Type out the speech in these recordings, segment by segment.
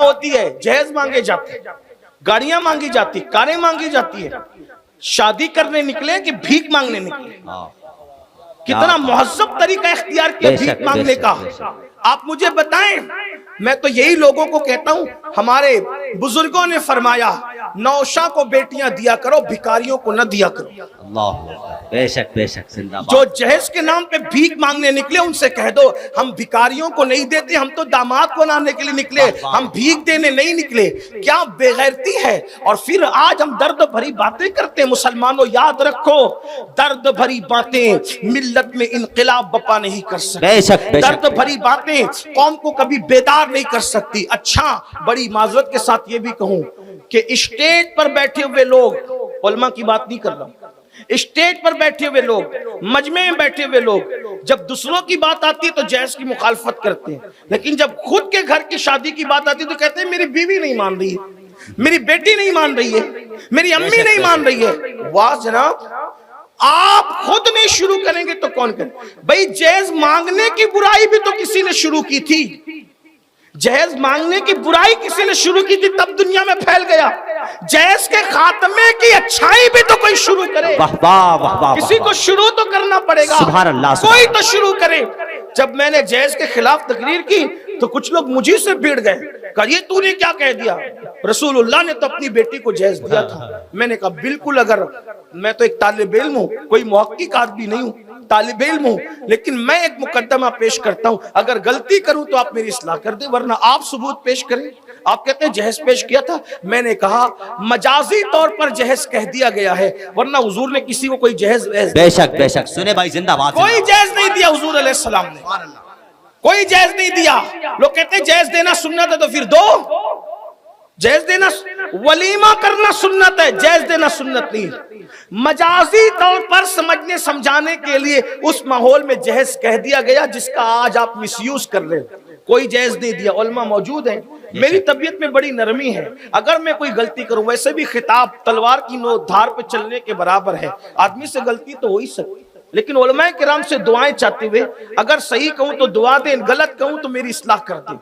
होती है, जहेज मांगे जाते हैं, गाड़ियां मांगी जाती, कारें मांगी जाती है। शादी करने निकले कि भीख मांगने निकले? कितना मुहज्जब तरीका इख्तियार किया भीख मांगने का। आप मुझे बताएं, मैं तो यही लोगों को कहता हूं, हमारे बुजुर्गों ने फरमाया नौशा को बेटियां दिया करो, भिखारियों को न दिया करो। अल्लाह, बेशक बेशक, जिंदाबाद। जो जहेज के नाम पे भीख मांगने निकले उनसे कह दो हम भिखारियों को नहीं देते, हम तो दामाद को लाने के लिए निकले, हम भीख देने नहीं निकले। क्या बेगैरती है। और फिर आज हम दर्द भरी बातें करते हैं। मुसलमानों याद रखो, दर्द भरी बातें मिल्लत में इनकलाब बपा नहीं कर सकती। दर्द भरी बातें कौम को कभी बेदार नहीं कर सकती। अच्छा, बड़ी माजरत के साथ ये भी कहूं कि स्टेज पर बैठे हुए लोग, उलमा की बात नहीं कर रहा हूं, स्टेज पर बैठे हुए लोग, मजमे में बैठे हुए लोग, जब दूसरों की बात आती है तो जहेज की मुखालफत करते हैं, लेकिन जब खुद के घर की शादी की बात आती है तो कहते हैं मेरी बीवी नहीं मान रही है, मेरी बेटी नहीं मान रही है, मेरी अम्मी नहीं मान रही है। वाह जनाब, आप खुद नहीं शुरू करेंगे तो कौन करे। भाई जहेज मांगने की बुराई भी तो किसी ने शुरू की थी, जहेज मांगने की बुराई किसी ने शुरू की थी, तब दुनिया में फैल गया। जहेज के खात्मे की अच्छाई भी तो कोई शुरू करे। वाह वाह वाह वाह, किसी को शुरू तो करना पड़ेगा, सुभान अल्लाह, कोई तो शुरू करे। जब मैंने जहेज के खिलाफ तकरीर की तो कुछ लोग मुझे से भीड़ गए, कहा ये तूने क्या कह दिया, रसूलुल्लाह ने तो अपनी बेटी को जहेज दिया था। मैंने कहा बिल्कुल, अगर मैं तो एक तालिब इल्म हूं, कोई मुहक्किक आदमी नहीं हूं, तालिब इल्म हूं, लेकिन मैं एक मुकद्दमा पेश करता हूं। अगर गलती करूं तो आप मेरी इस्लाह कर दे, वरना आप सबूत पेश करें। आप कहते हैं जहेज पेश किया था, मैंने कहा मजाजी तौर पर जहेज कह दिया गया है, वरना हुजूर ने किसी को कोई जहेज, बेशक बेशक, सुने भाई, जिंदाबाद, कोई जहेज नहीं दिया हुजूर अलैहिस्सलाम ने, कोई जहेज नहीं दिया। लोग कहते हैं जहेज देना सुन्नत है, तो फिर दो। जहेज देना, वलीमा करना सुन्नत है, जहेज देना सुन्नत नहीं। मजाजी तौर पर समझने समझाने के लिए उस माहौल में जहेज कह दिया गया जिसका आज आप मिसयूज कर रहे हो। कोई जहेज नहीं दिया। उलमा मौजूद हैं, मेरी तबीयत में बड़ी नरमी है, अगर मैं कोई गलती करूं, वैसे भी खिताब तलवार की नोक धार पे चलने के बराबर है, आदमी से गलती तो हो ही सकती, लेकिन उलमाए किराम से दुआएं चाहते हुए अगर सही कहूं तो दुआ दें, गलत कहूं तो मेरी इस्लाह कर दें।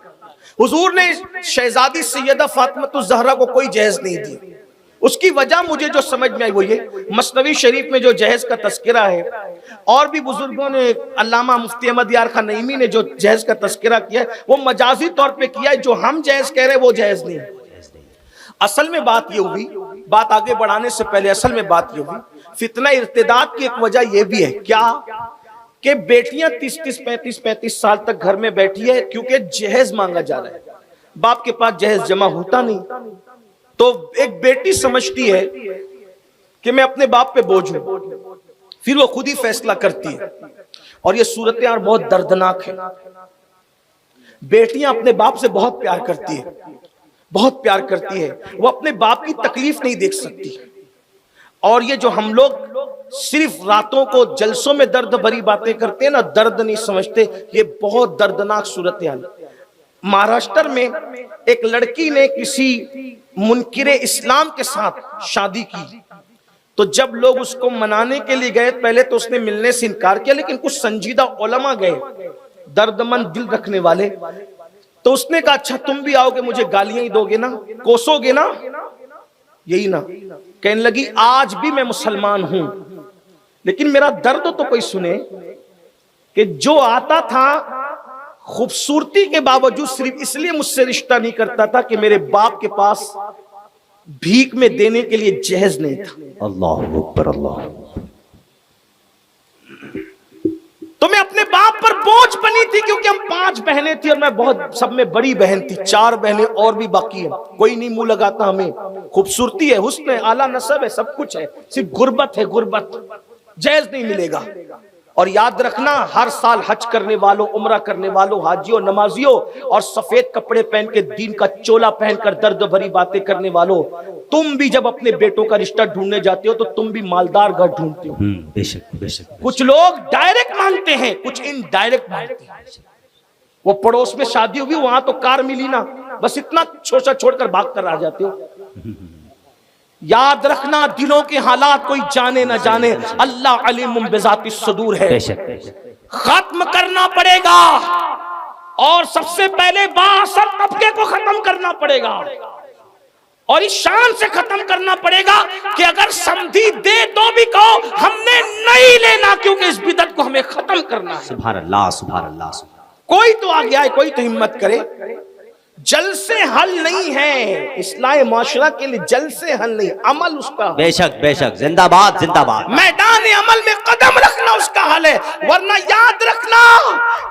हुजूर ने शहजादी सैयदा फातिमा ज़हरा को कोई जहेज नहीं दिया। उसकी वजह मुझे जो समझ में आई वो ये, मसनवी शरीफ में जो जहेज का तस्करा है, और भी बुजुर्गों ने, अल्लामा मुफ्ती अहमद यार खान नईमी ने जो जहेज का तस्करा किया है, वो मजाजी तौर पे किया है। जो हम जहेज कह रहे हैं वो जहेज नहीं है। असल में बात ये हुई, बात आगे बढ़ाने से पहले असल में बात ये हुई, फितना इर्तिदाद की एक वजह ये भी है क्या कि बेटियां 30-30, 35-35 साल तक घर में बैठी है, क्योंकि जहेज मांगा जा रहा है, बाप के पास जहेज जमा होता नहीं, तो एक बेटी समझती है कि मैं अपने बाप पे बोझ हूं, फिर वो खुद ही फैसला करती है। और ये सूरत यार बहुत दर्दनाक है। बेटियां अपने बाप से बहुत प्यार करती है, बहुत प्यार करती है, वो अपने बाप की तकलीफ नहीं देख सकती। और ये जो हम लोग सिर्फ रातों को जलसों में दर्द भरी बातें करते हैं ना, दर्द नहीं समझते, ये बहुत दर्दनाक सूरत हाल। महाराष्ट्र में एक लड़की ने किसी मुनकिरे इस्लाम के साथ शादी की, तो जब लोग उसको मनाने के लिए गए, पहले तो उसने मिलने से इनकार किया, लेकिन कुछ संजीदा उलमा गए, दर्दमंद दिल रखने वाले, तो उसने कहा अच्छा तुम भी आओगे, मुझे गालियां ही दोगे ना, कोसोगे ना, यही ना। कहने लगी आज भी मैं मुसलमान हूं, लेकिन मेरा दर्द तो कोई सुने कि जो आता था खूबसूरती के बावजूद सिर्फ इसलिए मुझसे रिश्ता नहीं करता था कि मेरे बाप के पास भीख में देने के लिए जहेज नहीं था। अल्लाह अकबर, अल्लाह। तो मैं अपने बाप पर बोझ बनी थी, क्योंकि हम 5 बहनें थी और मैं बहुत सब में बड़ी बहन थी, 4 बहनें और भी बाकी है, कोई नहीं मुंह लगाता हमें। खूबसूरती है, हुस्न है, आला नसब है, सब कुछ है, सिर्फ गुर्बत है, गुर्बत, जहेज नहीं मिलेगा। और याद रखना, हर साल हज करने वालों, उम्रा करने वालों, हाजियों, नमाजियों और सफेद कपड़े पहन के दीन का चोला पहनकर दर्द भरी बातें करने वालों, तुम भी जब अपने बेटों का रिश्ता ढूंढने जाते हो तो तुम भी मालदार घर ढूंढते हो। बेशक बेशक। कुछ लोग डायरेक्ट मांगते हैं, कुछ इनडायरेक्ट मांगते हैं। वो पड़ोस में शादी हुई, वहां तो कार मिली ना, बस इतना छोटा छोड़कर भाग कर आ जाते हो। याद रखना, दिलों के हालात कोई जाने ना जाने, अल्लाह अलीमुम बिज़ातिस सुदूर है। खत्म करना पड़ेगा, और सबसे पहले बासर तबके को खत्म करना पड़ेगा और इस शान से खत्म करना पड़ेगा कि अगर समझी दे तो भी कहो हमने नहीं लेना, क्योंकि इस बिदत को हमें खत्म करना है। सुभान अल्लाह, सुभान अल्लाह। कोई तो आ गया है, कोई तो हिम्मत करे। जल से हल नहीं है, इस्लाह माशरा के लिए जल से हल नहीं, अमल उसका। बेशक बेशक, जिंदाबाद जिंदाबाद। मैदान अमल में कदम रखना उसका हल है। वरना याद रखना,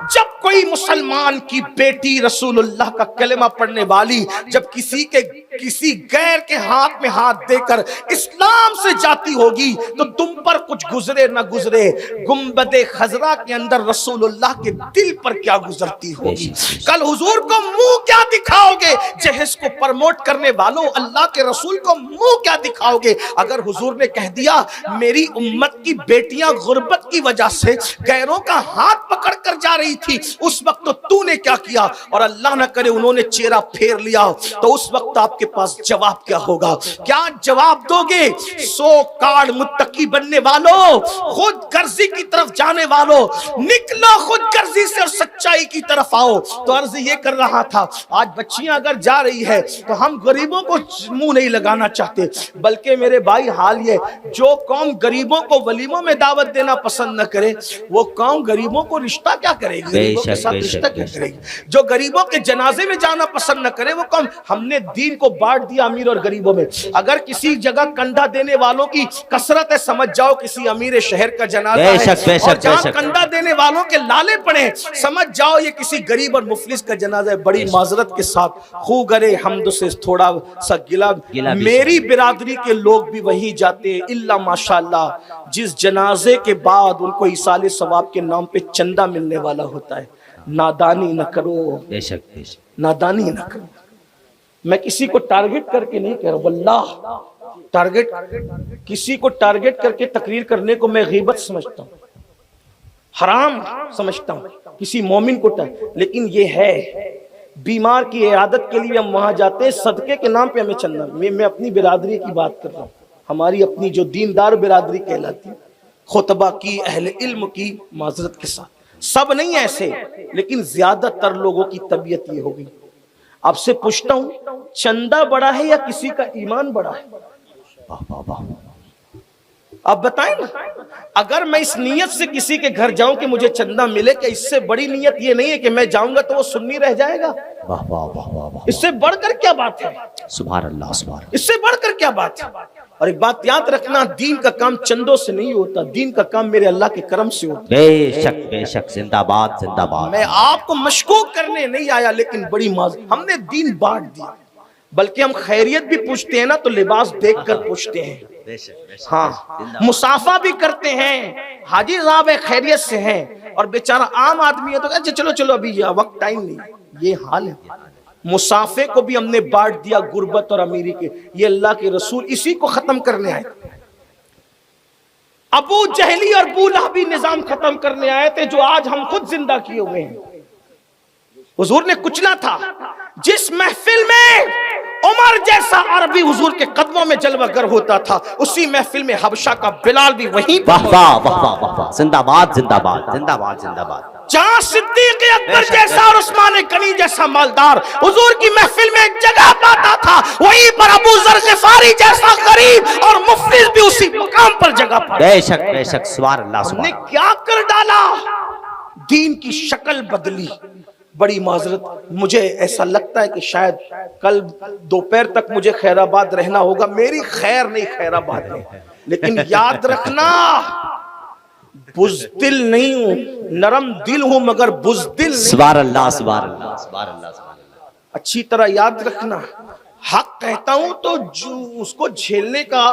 जब कोई मुसलमान की बेटी रसूलुल्लाह का कलेमा पढ़ने वाली जब किसी गैर के हाथ में हाथ देकर इस्लाम से जाती होगी तो तुम पर कुछ गुजरे ना गुजरे, गुंबदे खजरा के अंदर रसूलुल्लाह के दिल पर क्या गुजरती होगी। कल हुजूर को मुंह क्या दिखाओगे? जहेज को प्रमोट करने वालों, अल्लाह के रसूल को मुंह क्या दिखाओगे? अगर हुजूर ने कह दिया मेरी उम्मत की बेटियां गुर्बत की वजह से गैरों का हाथ पकड़ कर जा रही थी, उस वक्त तो तूने क्या किया? और अल्लाह न करे उन्होंने चेहरा फेर लिया तो उस वक्त आपके पास जवाब क्या होगा? क्या जवाब दोगे? सो कार्ड मुत्तकी बनने वालों, खुद गर्जी की तरफ जाने वालों, निकलो खुद गर्जी से और सच्चाई की तरफ आओ। तो अर्ज ये कर रहा था, आज बच्चियां अगर जा रही है तो हम गरीबों को मुंह नहीं लगाना चाहते, बल्कि मेरे भाई हाल ये, जो कौम गरीबों को वलीमों में दावत देना पसंद न करे वो कौम गरीबों को रिश्ता क्या करेगी? गरीबों के साथ रिश्ता क्या करेगी? जो गरीबों के जनाजे में जाना पसंद न करे वो कौम, हमने दीन को बांट दिया अमीर और गरीबों में। अगर किसी जगह कंधा देने वालों की कसरत है, समझ जाओ किसी अमीर शहर का जनाजा है, और जहां कंधा देने वालों के लाले पड़े समझ जाओ ये किसी गरीब और मुफलिस का जनाजा है। बड़ी माजरत के साथ खू गरे हमद से थोड़ा सा गिला मेरी बिरादरी के लोग भी वही जाते हैं, इल्ला माशाअल्लाह जिस जनाजे के बाद उनको इसाले सवाब के नाम पे चंदा मिलने वाला होता है। नादानी न करो, बेशक बेशक, नादानी न करो। मैं किसी को टारगेट करके नहीं कह रहा, वल्लाह टारगेट किसी को टारगेट करके तकरीर करने को मैं गीबत समझता हूँ, हराम समझता हूँ किसी मोमिन को। लेकिन ये है बीमार की इयादत के लिए हम वहां जाते हैं, सदके के नाम पे हमें चंदा। मैं अपनी बिरादरी की बात कर रहा हूँ, हमारी अपनी जो दीनदार बिरादरी कहलाती है, खुतबा की, अहले इल्म की, माजरत के साथ सब नहीं ऐसे, लेकिन ज्यादातर लोगों की तबीयत ये हो गई। आपसे पूछता हूं, चंदा बड़ा है या किसी का ईमान बड़ा है? आप बताएं ना। अगर मैं इस नियत से किसी के घर जाऊं कि मुझे चंदा मिले, क्या इससे बड़ी नियत ये नहीं है कि मैं जाऊंगा तो वो सुन्नी रह जाएगा? वाह वाह वाह वाह, इससे बढ़कर क्या बात है? सुभान अल्लाह, सुभान अल्लाह। इससे बढ़कर क्या बात है? और एक बात याद रखना, दीन का काम चंदों से नहीं होता, दीन का काम मेरे अल्लाह के करम से होता। बेशक बेशक, जिंदाबाद जिंदाबाद। मैं आपको मशकूक करने नहीं आया, लेकिन बड़ी हमने दीन बांट दिया। बल्कि हम खैरियत भी पूछते हैं ना तो लिबास देखकर पूछते हैं। हाँ, मुसाफा भी करते हैं, हाजी साहब है खैरियत से हैं, और बेचारा आम आदमी है तो कहते चलो चलो अभी वक्त टाइम नहीं। ये हाल है। मुसाफे को भी हमने बांट दिया गुर्बत और अमीरी के। ये अल्लाह के रसूल इसी को खत्म करने आए। अबू जहली और अबू लहबी निजाम खत्म करने आए थे जो आज हम खुद जिंदा किए हुए हैं। हुजूर ने कुचला था। जिस महफिल में उमर जैसा अरबी हुजूर के कदमों में जलवागर होता था, उसी महफिल में हबशा का बिलाल भी वहीं। वाह वाह वाह वाह वाह, जिंदाबाद जिंदाबाद जिंदाबाद जिंदाबाद। जहां सिद्दीक अकबर जैसा और उस्मान गनी जैसा मालदार हुजूर की महफिल में एक जगह पाता था, वहीं पर अबू जर गिफारी जैसा गरीब और मुफलिस भी उसी मुकाम पर जगह पाता। बेशक बेशक, सुभान अल्लाह। हमने क्या कर डाला? दीन की शक्ल बदली। बड़ी माजरत, मुझे ऐसा लगता है कि शायद कल दोपहर तक मुझे खैराबाद रहना होगा। मेरी खैर नहीं खैराबाद में, लेकिन याद रखना बुज़दिल नहीं हूं, नरम दिल हूं मगर बुज़दिल नहीं। सुभान अल्लाह, सुभान अल्लाह, सुभान अल्लाह, सुभान अल्लाह। अच्छी तरह याद रखना, हक कहता हूं तो जो उसको झेलने का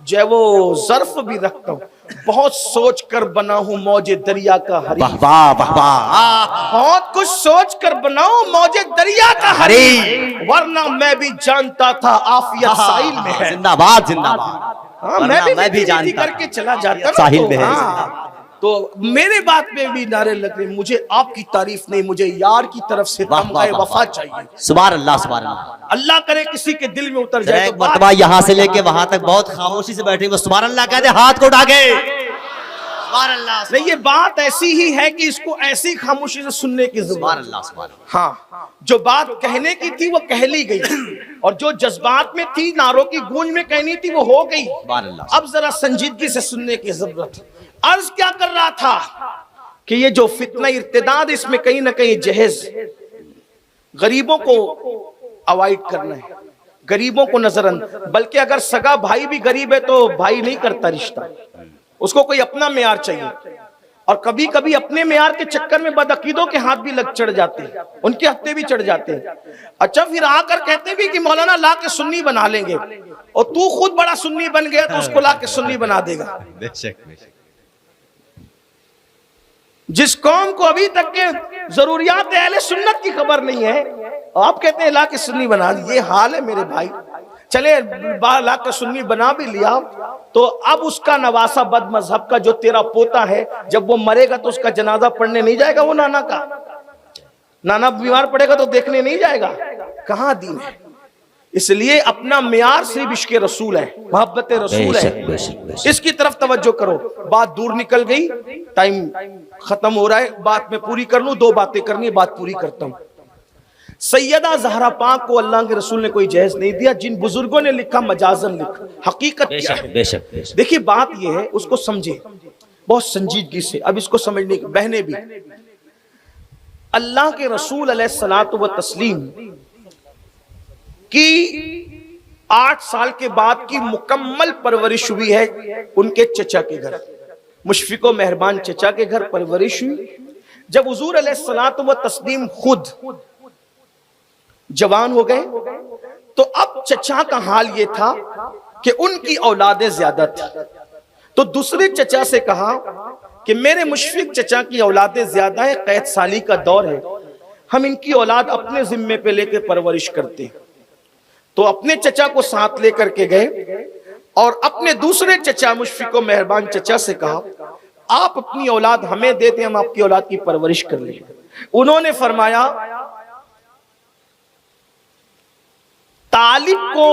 जो वो ज़र्फ भी रखता हूं। बहुत सोच कर बना हूं मौजे दरिया का हरी। वाह वाह वाह वाह, बहुत कुछ सोच कर बनाऊं मौजे दरिया का हरी, वरना मैं भी जानता था आफियत साहिल में है। जिंदाबाद जिंदाबाद। हाँ, मैं भी जानता करके चला जाता साहिल में है। हाँ, तो मेरे बात में भी नारे लग रहे, मुझे आपकी तारीफ नहीं, मुझे यार की तरफ से तमगाए वफा चाहिए। सुभान अल्लाह, सुभान अल्लाह। अल्लाह करे किसी के दिल में उतर जाए। तो मरतबा यहाँ से लेके वहां तक बहुत खामोशी से बैठे, सुभान अल्लाह कहते हाथ को उठा के। नहीं, ये बात ऐसी ही है कि इसको ऐसी खामोशी से सुनने की जरूरत। हाँ, जो बात कहने की थी वो कह ली गई, और जो जज्बात में थी, नारों की गूंज में कहनी थी, वो हो गई। अब जरा संजीदगी से सुनने की जरूरत। अर्ज क्या कर रहा था कि ये जो फितना इर्तिदाद, इसमें कहीं ना कहीं जहेज गरीबों को अवॉइड करना है, गरीबों को नजरअंदाज। बल्कि अगर सगा भाई भी गरीब है तो भाई नहीं करता रिश्ता, उसको कोई अपना मेयार चाहिए। और कभी कभी अपने मेयार के चक्कर में बदअकीदों के हाथ भी लग चढ़ जाते हैं, उनके हत्थे भी चढ़ जाते हैं। अच्छा, फिर आकर कहते भी कि मौलाना ला के सुन्नी बना लेंगे, और तू खुद बड़ा सुन्नी बन गया तो उसको ला के सुन्नी बना देगा। जिस कौम को अभी तक के जरूरियात अहले सुन्नत की खबर नहीं है, आप कहते हैं ला के सुन्नी बना दी। ये हाल है मेरे भाई। चले ला के सुन्नी बना भी लिया, तो अब उसका नवासा बद मजहब का जो तेरा पोता है, जब वो मरेगा तो उसका जनाजा पढ़ने नहीं जाएगा। वो नाना का, नाना बीमार पड़ेगा तो देखने नहीं जाएगा। कहां दीन है? इसलिए अपना मियार सिर्फ इश्क रसूल है, मोहब्बत रसूल है, इसकी तरफ तवज्जो करो। बात दूर निकल गई, टाइम खत्म हो रहा है, बात मैं पूरी कर लूं। 2 बातें करनी है, बात पूरी करता हूं। सैयदा जहरा पाक को अल्लाह के रसूल ने कोई जहेज नहीं दिया। जिन बुजुर्गों ने लिखा मजाजन लिखा, हकीकत क्या है? देखिए बात यह है, उसको समझे बहुत संजीदगी से। अब इसको समझने की बहने भी, अल्लाह के रसूल अलैहिस्सलातु व तस्लीम की 8 साल के बाद की मुकम्मल परवरिश हुई है उनके चचा के घर, मुशफिको मेहरबान चचा के घर परवरिश हुई। जब हुजूर अलैहिस्सलातु व तस्लीम खुद जवान हो गए, तो अब चचा का हाल यह था कि उनकी औलादें ज्यादा थी। तो दूसरे चचा से कहा कि मेरे मुशफिक चचा की औलादें ज्यादा है, कैद साली का दौर है, हम इनकी औलाद अपने जिम्मे पे लेकर परवरिश करते हैं। तो अपने चचा को साथ लेकर के गए और अपने दूसरे चचा मुशफिको मेहरबान चचा से कहा, आप अपनी औलाद हमें देते, हम आपकी औलाद की परवरिश कर लें। उन्होंने फरमाया, तालिब को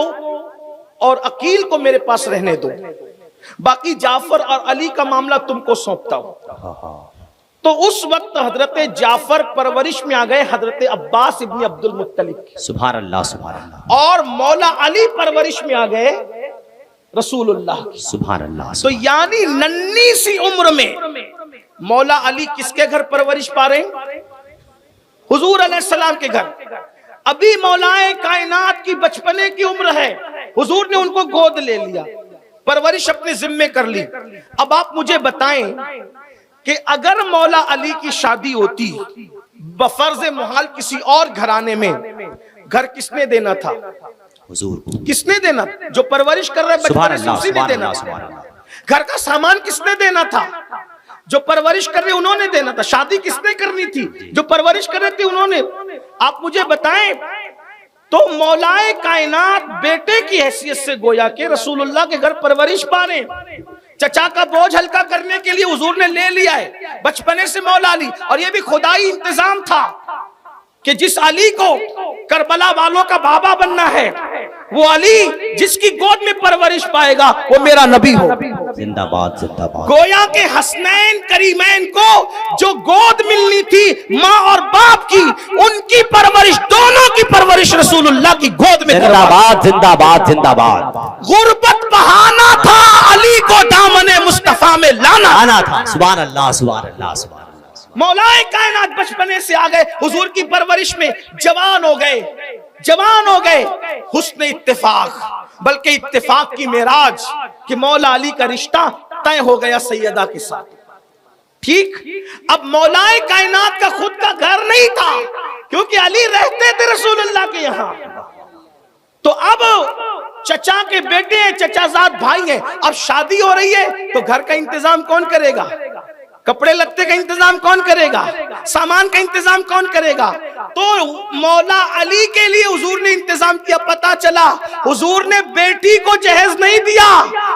और अकील को मेरे पास रहने दो, बाकी जाफर और अली का मामला तुमको सौंपता हूं। तो उस वक्त हजरत जाफर परवरिश में आ गए हजरत अब्बास इब्न अब्दुल मुत्तलिब की, सुभान अल्लाह सुभान अल्लाह, और मौला अली परवरिश में आ गए रसूलुल्लाह की, सुभान अल्लाह। तो यानी नन्ही सी उम्र में मौला अली किसके घर परवरिश पा रहे हैं? हुजूर अलैहिस्सलाम के घर। अभी मौलाए कायनात की बचपने की उम्र है, हुजूर ने उनको गोद ले लिया, परवरिश अपने जिम्मे कर ली। अब आप मुझे बताएं कि अगर मौला अली की शादी होती बफर्ज मुहाल किसी और घराने में, घर किसने देना था? हुजूर को। किसने देना? जो परवरिश कर रहे बचपन से उसी ने देना था। घर का सामान किसने देना था? जो परवरिश कर रहे उन्होंने देना था। शादी किसने करनी थी? जो परवरिश कर रहे थे उन्होंने। आप मुझे बताएं, तो मौलाए कायनात बेटे की हैसियत से गोया के रसूलुल्लाह के घर परवरिश पा रहे। चचा का बोझ हल्का करने के लिए हुजूर ने ले लिया है बचपने से मौला अली, और ये भी खुदाई इंतजाम था कि जिस अली को करबला वालों का बाबा बनना है, वो अली जिसकी गोद में परवरिश पाएगा वो मेरा नबी हो। जिंदाबाद जिंदाबाद। गोया के हसनैन करीमैन को जो गोद मिलनी थी माँ और बाप की, उनकी परवरिश, दोनों की परवरिश रसूलुल्लाह की गोद में। जिंदाबाद जिंदाबाद जिंदाबाद। गुर्बत बहाना था, अली को दामने मुस्तफा में लाना था। सुभान अल्लाह सुभान अल्लाह सुभान। मौलाए कायनात बचपने से आ गए, हुजूर की परवरिश में जवान हो गए, जवान हो गए। हुस्न इत्तेफाक, बल्कि इत्तेफाक की मेराज कि मौला अली का रिश्ता तय हो गया सैयदा के साथ। ठीक, अब मौलाए कायनात का खुद का घर नहीं था, क्योंकि अली रहते थे रसूलुल्लाह के यहाँ। तो अब चचा के बेटे हैं, चचाजाद भाई हैं, अब शादी हो रही है, तो घर का इंतजाम कौन करेगा? कपड़े लत्ते का इंतजाम कौन करेगा? सामान का इंतजाम कौन करेगा? तो मौला अली के लिए हुजूर ने इंतजाम किया। पता चला हुजूर ने बेटी को जहेज नहीं दिया,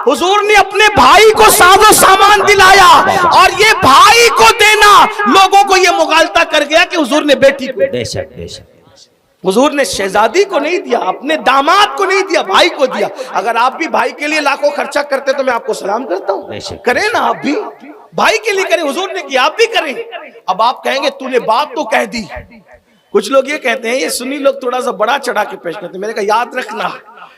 हुजूर ने अपने भाई को साजो सामान दिलाया, और ये भाई को देना लोगों को ये मुगालता कर गया कि हुजूर ने बेटी को, बेशक बेशक, हुजूर ने शहजादी को नहीं दिया, अपने दामाद को नहीं दिया, भाई को दिया। अगर आप भी भाई के लिए लाखों खर्चा करते तो मैं आपको सलाम करता हूँ, करें ना आप भी। भाई के लिए करें, हुजूर ने किया आप भी करें। अब आप कहेंगे तूने बात तो कह दी। कुछ लोग ये कहते हैं, ये सुन्नी लोग थोड़ा सा बड़ा चढ़ा के पेश करते हैं। मैंने कहा याद रखना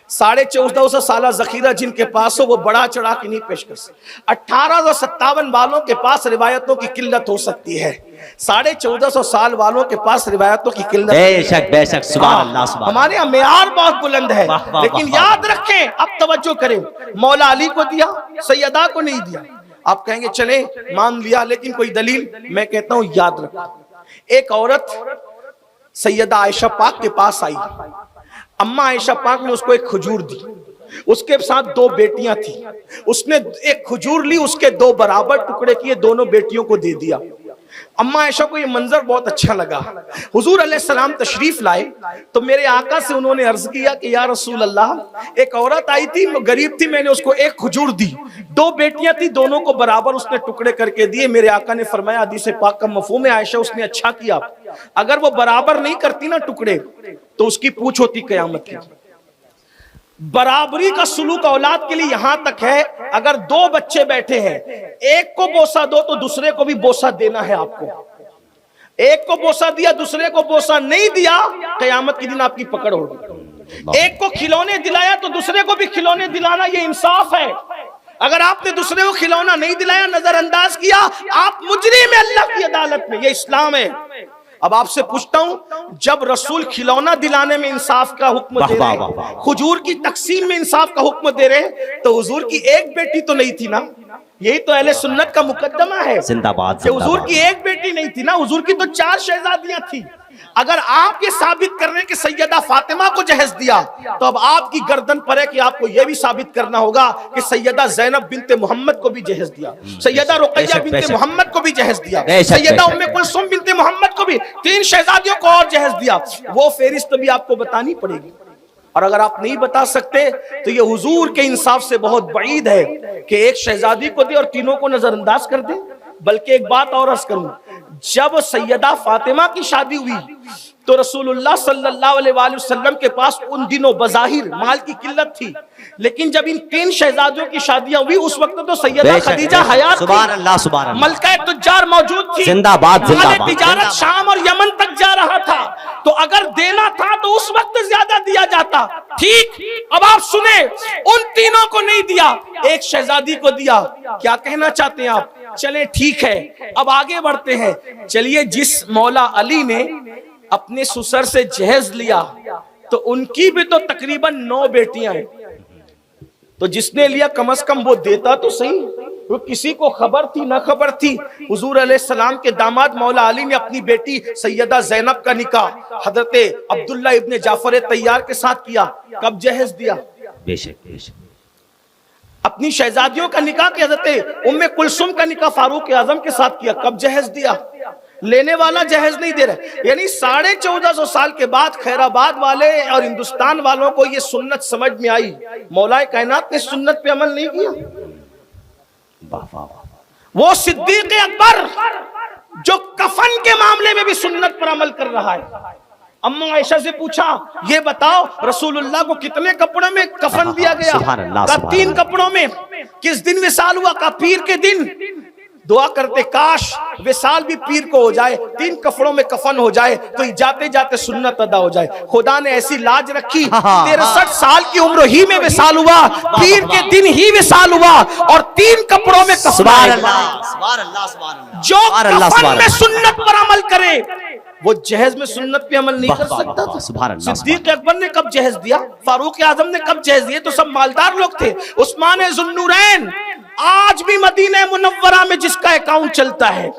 1450 साल जखीरा जिनके पास हो वो बड़ा चढ़ा के नहीं पेश कर सकते। 1857 वालों के पास रिवायतों की किल्लत हो सकती है, 1450 साल वालों के पास रिवायतों की किल्लत। बेशक बेशक, सुभान अल्लाह, सुभान। हमारे यहाँ मेयार बहुत बुलंद है, लेकिन याद रखें, अब तवज्जो करें, मौला अली को दिया, सैयदा को नहीं दिया। आप कहेंगे चले मान लिया, लेकिन कोई दलील? मैं कहता हूं याद रखो। एक औरत सैयदा आयशा पाक के पास आई, अम्मा आयशा पाक ने उसको एक खजूर दी, उसके साथ 2 बेटियां थी, उसने एक खजूर ली, उसके 2 बराबर टुकड़े किए, दोनों बेटियों को दे दिया। अम्मा आयशा को ये मंजर बहुत अच्छा लगा। हुजूर अलैहिस्सलाम तशरीफ लाए तो मेरे आका से उन्होंने अर्ज किया कि या रसूल अल्लाह, एक औरत आई थी, गरीब थी, मैंने उसको एक खजूर दी, 2 बेटियां थी, दोनों को बराबर उसने टुकड़े करके दिए। मेरे आका ने फरमाया, हदीस पाक का मफहूम है आयशा उसने अच्छा किया, अगर वो बराबर नहीं करती ना टुकड़े तो उसकी पूछ होती कयामत की। बराबरी का सुलूक औलाद के लिए यहां तक है, अगर 2 बच्चे बैठे हैं, एक को बोसा दो तो दूसरे को भी बोसा देना है आपको। एक को बोसा दिया, दूसरे को बोसा नहीं दिया, कयामत के दिन आपकी पकड़ होगी। एक को खिलौने दिलाया तो दूसरे को भी खिलौने दिलाना, ये इंसाफ है। अगर आपने दूसरे को खिलौना नहीं दिलाया, नजरअंदाज किया, आप मुजरिम है अल्लाह की अदालत में। ये इस्लाम है। अब आपसे पूछता हूं, जब रसूल खिलौना दिलाने में इंसाफ का हुक्म दे रहे, खजूर की तकसीम में इंसाफ का हुक्म दे रहे, तो हुजूर की एक बेटी तो नहीं थी ना? यही तो अहले सुन्नत का मुकद्दमा है। जिंदाबाद। हुजूर की एक बेटी नहीं थी ना, हुजूर की तो 4 शहजादियां थी। अगर आप ये साबित कर रहे हैं कि सैयदा फातिमा को जहेज दिया, तो अब आपकी गर्दन पर है कि आपको यह भी साबित करना होगा कि सैयदा ज़ैनब बिनते मोहम्मद को भी जहेज दिया, सैयदा रुक़ैया बिनते मोहम्मद को भी जहेज दिया, सैयदा उम्मे कुलसूम बिनते मोहम्मद को भी, 3 शहजादियों को और जहेज दिया। वो फेरिस्त भी आपको बतानी पड़ेगी। और अगर आप नहीं बता सकते तो ये हुजूर के इंसाफ से बहुत बईद है कि एक शहजादी को दे और तीनों को नजरअंदाज कर दे। बल्कि एक बात और अर्ज करूं, जब सैयदा फातिमा की शादी हुई तो रसूलुल्लाह सल्लल्लाहु अलैहि वसल्लम के पास उन दिनों बज़ाहिर माल की किल्लत थी, लेकिन जब इन 3 शहजादियों की शादियां हुई उस वक्त तो सैयदा खदीजा हयात थी, सुभान अल्लाह, सुभान अल्लाह, मलका तुज्जार मौजूद थी, जिंदाबाद, जिंदाबाद। तिजारत शाम और यमन तक जा रहा था, तो अगर देना था तो उस वक्त ज्यादा दिया जाता। ठीक, अब आप सुने, उन तीनों को नहीं दिया, एक शहजादी को दिया। क्या कहना चाहते हैं आप? चले ठीक है, अब आगे बढ़ते हैं। चलिए, जिस मौला अली ने अपने ससुर से जहेज लिया तो उनकी भी तो तकरीबन 9 बेटियां हैं, तो जिसने लिया कम से कम वो देता तो सही। वो किसी को खबर थी ना खबर थी, हुजूर अलैहिस्सलाम के दामाद मौला अली ने अपनी बेटी सैयदा ज़ैनब का निकाह हजरत अब्दुल्ला इब्ने जाफर तैयार के साथ किया। कब जहेज दिया? बेशक बेशक। अपनी शहजादियों का निकाह के हजरत उम्मे कुलसुम का निकाह फारूक आजम के साथ किया। कब जहेज दिया? लेने वाला जहेज नहीं दे रहे। यानी 1450 साल के बाद खैराबाद वाले और हिंदुस्तान वालों को ये सुन्नत समझ में आई, मौलाए कायनात ने सुन्नत पे अमल नहीं किया। वो सिद्दीक अकबर जो कफन के मामले में भी सुन्नत पर अमल कर रहा है। अम्मा आयशा से पूछा, ये बताओ रसूलुल्लाह को कितने कपड़ों में कफन दिया गया? का 3 कपड़ों में। किस दिन विसाल हुआ? का पीर के दिन। दुआ करते काश विसाल भी पीर को हो जाए, 3 कफड़ों में कफन हो जाए तो जाते जाते सुन्नत अदा हो जाए। खुदा ने ऐसी लाज रखी, 63 साल की उम्र ही में विसाल हुआ, पीर के दिन ही विसाल हुआ और 3 कपड़ों में कफन। जो कफन में सुन्नत पर अमल करे वो जहेज में सुन्नत पे अमल नहीं कर सकता था। सिद्दीक अकबर ने कब जहेज दिया? फारूक आजम ने कब जहेज दिया? तो सब मालदार लोग थे। उस्मान ज़ुन्नूरैन आज भी मदीने मुनव्वरा में जिसका अकाउंट चलता है,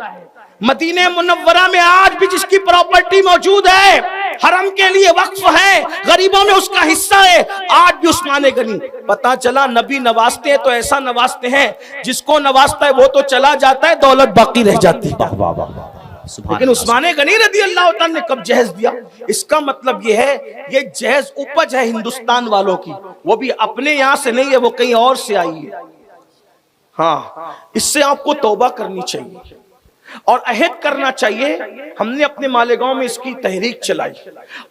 मदीने मुनव्वरा में आज भी जिसकी प्रॉपर्टी मौजूद है, हरम के लिए वक्फ है, गरीबों में उसका हिस्सा है, आज भी उस्मान गनी। पता चला नबी नवाजते हैं तो ऐसा नवाजते हैं, जिसको नवाजता है वो तो चला जाता है, दौलत बाकी रह जाती है। लेकिन उस्मान गनी रज़ी अल्लाह तआला ने कब जहेज दिया? इसका मतलब ये है, ये जहेज उपज है हिंदुस्तान वालों की, वो भी अपने यहां से नहीं है, वो कहीं और से आई है। हाँ, इससे आपको तौबा करनी चाहिए और अहद करना चाहिए। हमने अपने मालेगांव में इसकी तहरीक चलाई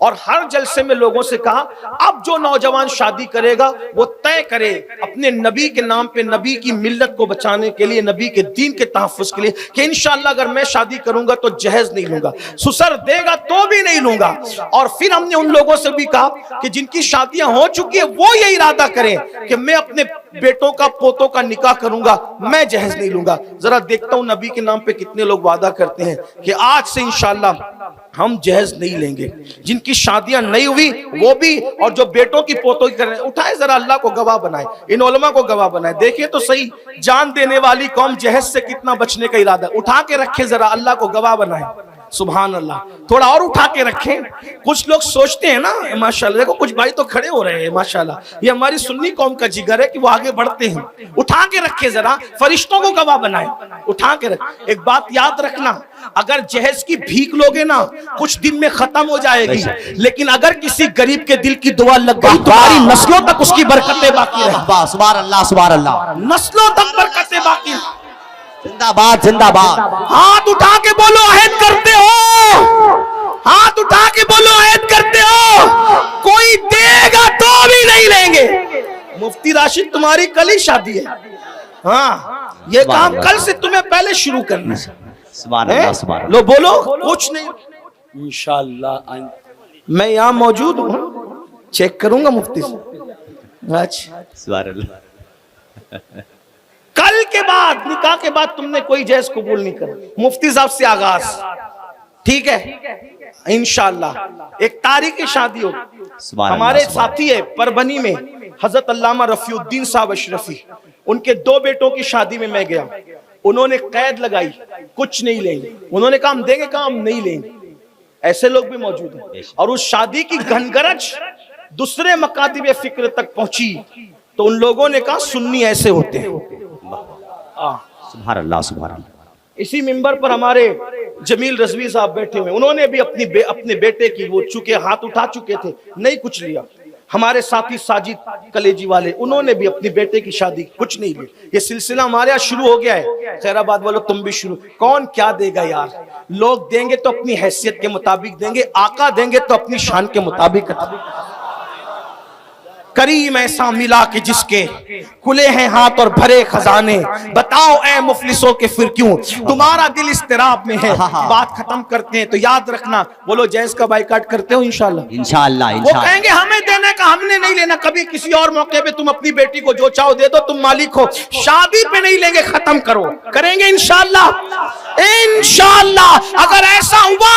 और हर जलसे में लोगों से कहा, अब जो नौजवान शादी करेगा वो तय तय करे अपने नबी के नाम पे, नबी की मिल्लत को बचाने के लिए, नबी के दीन के तहफ़्फ़ुज़ के लिए कि इंशाअल्लाह अगर मैं शादी करूंगा तो जहेज नहीं लूंगा, ससुर देगा तो भी नहीं लूंगा। और फिर हमने उन लोगों से भी कहा कि जिनकी शादियां हो चुकी है वो ये इरादा करें कि मैं अपने बेटों का, पोतों का निकाह करूंगा, मैं जहेज नहीं लूंगा। जरा देखता हूं नबी के नाम पे कितने लोग वादा करते हैं कि आज से इंशाअल्लाह हम जहेज नहीं लेंगे। जिनकी शादियां नहीं हुई वो भी, और जो बेटों की, पोतों की कर रहे हैं, उठाए जरा, अल्लाह को गवाह बनाए, इन उलमा को गवाह बनाए। देखिए तो सही, जान देने वाली कौम जहेज से कितना बचने का इरादा, उठा के रखे जरा, अल्लाह को गवाह बनाए। सुभान अल्लाह, थोड़ा और उठा के रखें। कुछ लोग सोचते हैं ना, माशाल्लाह, देखो कुछ भाई तो खड़े हो रहे हैं माशाल्लाह, ये हमारी सुन्नी कौम का जिगर है कि वो आगे बढ़ते हैं। उठा के रखे जरा, फरिश्तों को गवाह बनाए, उठा के रख। एक बात याद रखना, अगर जहेज की भीख लोगे ना कुछ दिन में खत्म हो जाएगी, लेकिन अगर किसी गरीब के दिल की दुआ लग गई तुम्हारी नस्लों तक उसकी बरकतें बाकी रहेंगी। सुभान अल्लाह, सुभान अल्लाह, नस्लों तक बरकतें बाकी। जिंदाबाद जिंदाबाद। हाथ उठा के बोलो अहद करते हो, हाथ उठा के बोलो अहद करते हो, कोई देगा तो भी नहीं लेंगे। मुफ्ती राशिद तुम्हारी कल ही शादी है, हाँ ये काम कल से तुम्हें पहले शुरू करना है। सुभान अल्लाह, सुभान अल्लाह। लो बोलो, कुछ नहीं, इंशाअल्लाह मैं यहाँ मौजूद हूँ, चेक करूंगा मुफ्ती से। अच्छा, सुभान अल्लाह। कल के बाद, निकाह के बाद तुमने कोई जहेज कबूल नहीं करा, मुफ्ती साहब से आगाज, ठीक है इंशाअल्लाह। एक तारीख की शादी होगी। हमारे साथी है परभनी में हजरत अल्लामा रफीउद्दीन साहब अशरफी, उनके 2 बेटों की शादी में मैं गया, उन्होंने कैद लगाई, कुछ नहीं लेंगे, उन्होंने कहा हम देंगे, कहा हम नहीं लेंगे। ऐसे लोग भी मौजूद हैं। और उस शादी की घनगरज दूसरे मकातिब फिक्र तक पहुंची तो उन लोगों ने कहा सुन्नी ऐसे होते हैं। सुभान अल्लाह, सुभान अल्लाह। इसी मिंबर पर हमारे जमील रजवी साहब बैठे हुए, उन्होंने भी अपने बेटे की, वो चुके हाथ उठा चुके थे, नहीं कुछ लिया। हमारे साथी साजिद कलेजी वाले, उन्होंने भी अपने बेटे की शादी कुछ नहीं लिया। ये सिलसिला हमारे यहाँ शुरू हो गया है। खैराबाद वालों तुम भी शुरू, कौन क्या देगा यार, लोग देंगे तो अपनी हैसियत के मुताबिक देंगे, आका देंगे तो अपनी शान के मुताबिक। करीम ऐसा मिला कि जिसके खुले हैं हाथ और भरे खजाने, बताओ ऐ मुफलिसों के फिर क्यों तुम्हारा दिल इस्तिराब में है। बात खत्म करते हैं तो याद रखना, बोलो जहेज का बाइकाट करते हो इंशाल्लाह, इंशाल्लाह, वो कहेंगे हमें देने का, हमने नहीं लेना। कभी किसी और मौके पे तुम अपनी बेटी को जो चाहो दे दो, तुम मालिक हो, शादी पे नहीं लेंगे, खत्म करो, करेंगे इंशाल्लाह, इंशाल्लाह। अगर ऐसा हुआ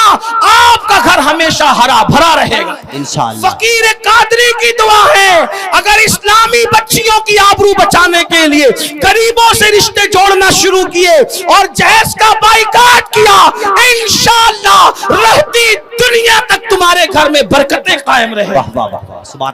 आपका घर हमेशा हरा भरा रहेगा इंशाल्लाह। फकीर कादरी की दुआ है, अगर इस्लामी बच्चियों की आबरू बचाने के लिए गरीबों से रिश्ते जोड़ना शुरू किए और जहेज का बाइकाट किया, इंशाअल्लाह रहती दुनिया तक तुम्हारे घर में बरकतें कायम रहे।